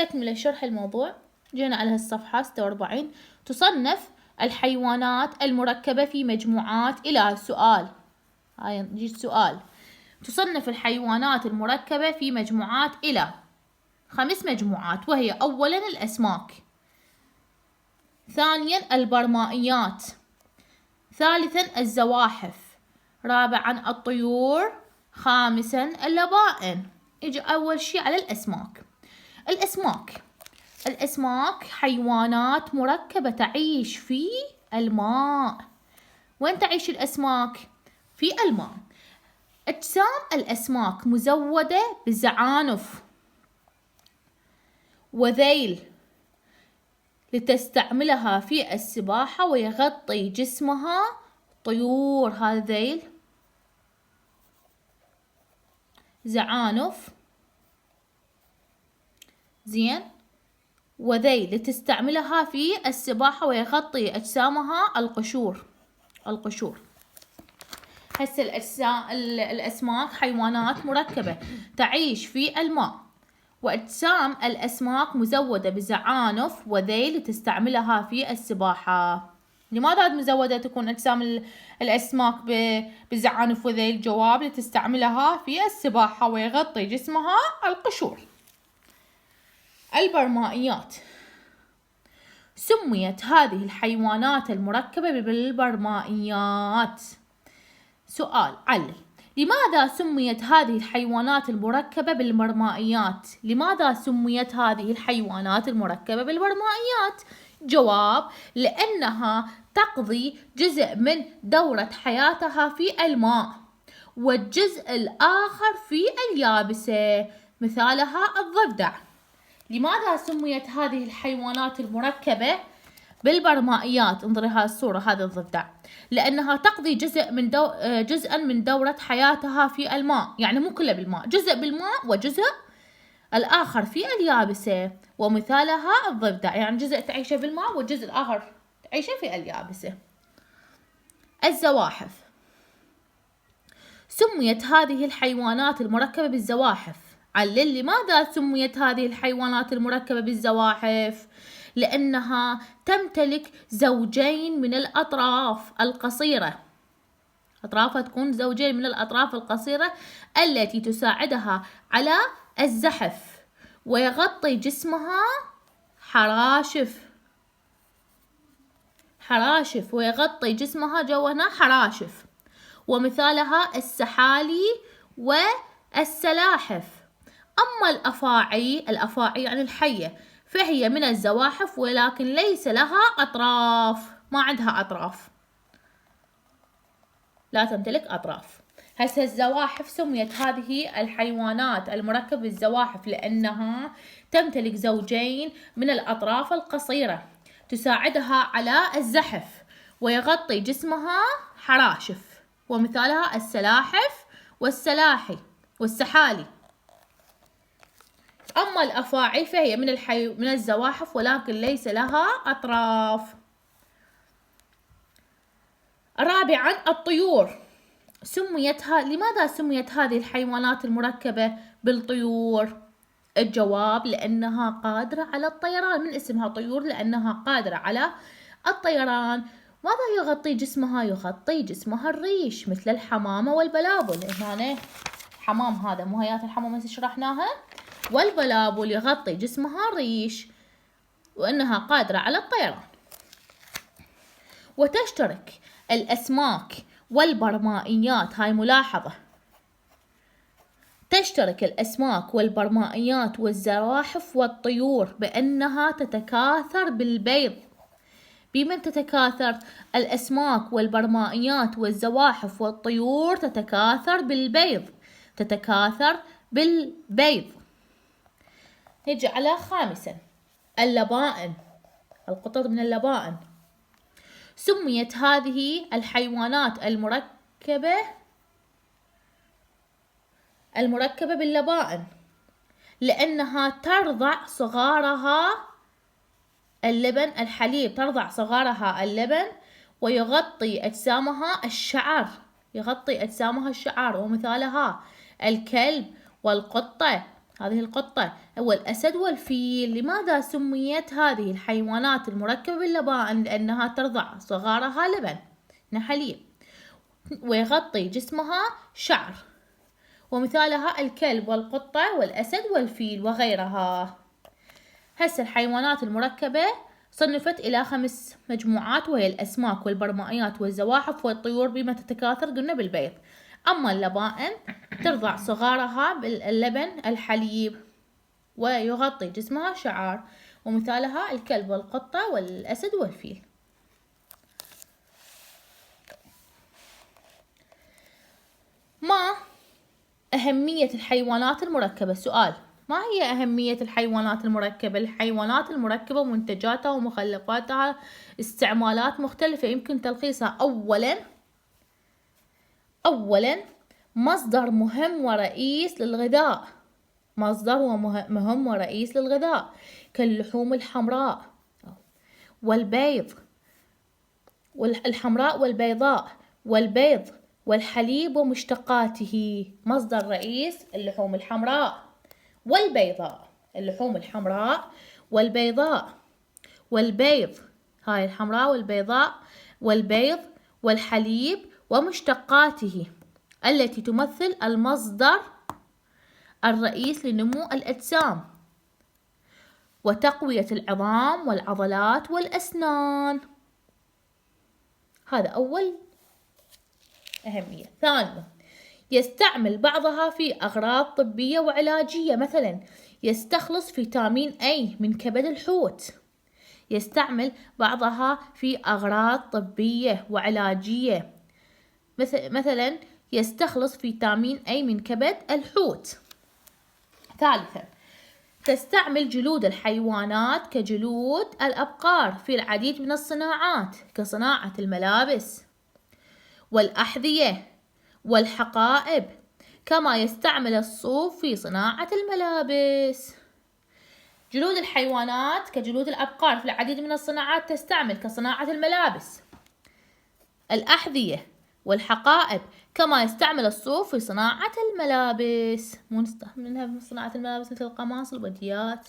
تكملة شرح الموضوع. جينا على الصفحة 46. تصنف الحيوانات المركبة في مجموعات إلى سؤال. هاي يجي سؤال. تصنف الحيوانات المركبة في مجموعات إلى 5 مجموعات، وهي أولا الأسماك، ثانيا البرمائيات، ثالثا الزواحف، رابعا الطيور، خامسا اللبائن. يجي أول شيء على الأسماك. الأسماك حيوانات مركبة تعيش في الماء. وين تعيش الأسماك؟ في الماء. أجسام الأسماك مزودة بزعانف وذيل لتستعملها في السباحة، ويغطي جسمها طيور. هذا ذيل، زعانف، زين، وذيل لتستعملها في السباحة، ويغطي أجسامها القشور. هسه الأسماك حيوانات مركبة تعيش في الماء، وأجسام الأسماك مزودة بزعانف وذيل لتستعملها في السباحة. لماذا مزودة تكون أجسام الأسماك بزعانف وذيل؟ جواب: لتستعملها في السباحة، ويغطي جسمها القشور. البرمائيات. سميت هذه الحيوانات المركبة بالبرمائيات. سؤال: علل. لماذا سميت هذه الحيوانات المركبة بالبرمائيات؟ لماذا سميت هذه الحيوانات المركبة بالبرمائيات؟ جواب: لأنها تقضي جزء من دورة حياتها في الماء، والجزء الآخر في اليابسة، مثالها الضفدع. لماذا سميت هذه الحيوانات المركبة بالبرمائيات؟ انظري هذه الصورة، هذا الضفدع. لأنها تقضي جزءا من دورة حياتها في الماء، يعني مو كله بالماء، جزء بالماء وجزء الآخر في اليابسة، ومثالها الضفدع، يعني جزء تعيشه بالماء والجزء الآخر تعيشه في اليابسة. الزواحف. سميت هذه الحيوانات المركبة بالزواحف. علل. لماذا سميت هذه الحيوانات المركبة بالزواحف؟ لأنها تمتلك زوجين من الأطراف القصيرة. أطرافها تكون زوجين من الأطراف القصيرة التي تساعدها على الزحف، ويغطي جسمها حراشف، ويغطي جسمها جوهنا حراشف، ومثالها السحالي والسلاحف. أما الأفاعي يعني الحية، فهي من الزواحف ولكن ليس لها أطراف، ما عندها أطراف، لا تمتلك أطراف. هسه الزواحف سميت هذه الحيوانات المركبة بالزواحف لأنها تمتلك زوجين من الأطراف القصيرة تساعدها على الزحف، ويغطي جسمها حراشف، ومثالها السلاحف والسحالي. أما الأفاعي فهي من الزواحف ولكن ليس لها أطراف. رابعا الطيور. لماذا سميت هذه الحيوانات المركبة بالطيور؟ الجواب: لأنها قادرة على الطيران. من اسمها طيور لأنها قادرة على الطيران. ماذا يغطي جسمها؟ يغطي جسمها الريش، مثل الحمامة والبلابل. هنا حمام، هذا مو هيات الحمام اللي شرحناها، والبلابل يغطي جسمها الريش، وأنها قادرة على الطيران. وتشترك الأسماك والبرمائيات، هاي ملاحظة، تشترك الأسماك والبرمائيات والزواحف والطيور بأنها تتكاثر بالبيض. بمن تتكاثر؟ الأسماك والبرمائيات والزواحف والطيور تتكاثر بالبيض. نجي على خامسا اللبائن، القطط من اللبائن. سميت هذه الحيوانات المركبة باللبائن لأنها ترضع صغارها اللبن، الحليب، ترضع صغارها اللبن، ويغطي أجسامها الشعر، ومثالها الكلب والقطة. هذه القطة والأسد والفيل. لماذا سميت هذه الحيوانات المركبة باللبائن؟ لأنها ترضع صغارها لبن حليب، ويغطي جسمها شعر، ومثالها الكلب والقطة والأسد والفيل وغيرها. هسه الحيوانات المركبة صنفت إلى 5 مجموعات، وهي الأسماك والبرمائيات والزواحف والطيور بما تتكاثر قلنا بالبيض. أما اللبائن ترضع صغارها باللبن الحليب ويغطي جسمها شعر، ومثالها الكلب والقطة والأسد والفيل. ما أهمية الحيوانات المركبة؟ سؤال: ما هي أهمية الحيوانات المركبة؟ الحيوانات المركبة منتجاتها ومخلفاتها استعمالات مختلفة يمكن تلخيصها. أولا مصدر مهم ورئيس للغذاء، مهم ورئيس للغذاء كاللحوم الحمراء والبيض، والحمراء والبيضاء والبيض والحليب ومشتقاته. مصدر رئيس اللحوم الحمراء والبيضاء، اللحوم الحمراء والبيضاء والبيض، هاي الحمراء والبيضاء والبيض والحليب ومشتقاته التي تمثل المصدر الرئيس لنمو الأجسام وتقوية العظام والعضلات والأسنان. هذا أول أهمية. ثانيا يستعمل بعضها في أغراض طبية وعلاجية، مثلا يستخلص فيتامين A من كبد الحوت. يستعمل بعضها في أغراض طبية وعلاجية، مثلا يستخلص فيتامين A من كبد الحوت. ثالثا تستعمل جلود الحيوانات كجلود الأبقار في العديد من الصناعات كصناعة الملابس والأحذية والحقائب، كما يستعمل الصوف في صناعة الملابس. جلود الحيوانات كجلود الأبقار في العديد من الصناعات تستعمل كصناعة الملابس، الأحذية والحقائب، كما يستعمل الصوف في صناعة الملابس. منها في صناعة الملابس مثل القماص، البديات.